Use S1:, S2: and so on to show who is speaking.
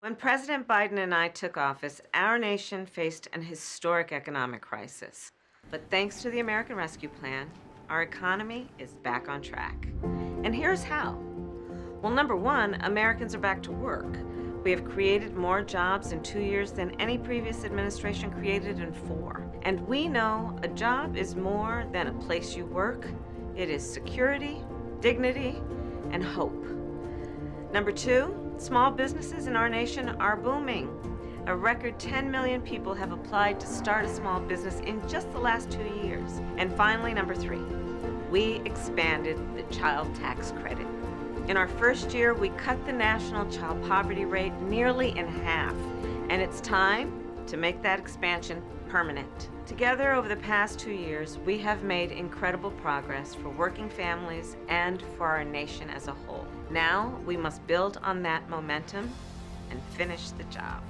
S1: When President Biden and I took office, our nation faced an historic economic crisis. But thanks to the American Rescue Plan, our economy is back on track. And here's how. Well, number one, Americans are back to work. We have created more jobs in 2 years than any previous administration created in 4. And we know a job is more than a place you work. It is security, dignity, and hope. Number two, small businesses in our nation are booming. A record 10 million people have applied to start a small business in just the last 2 years. And finally, number three, we expanded the child tax credit. In our first year, we cut the national child poverty rate nearly in half. And it's time to make that expansion permanent. Together, over the past 2 years, we have made incredible progress for working families and for our nation as a whole. Now, we must build on that momentum and finish the job.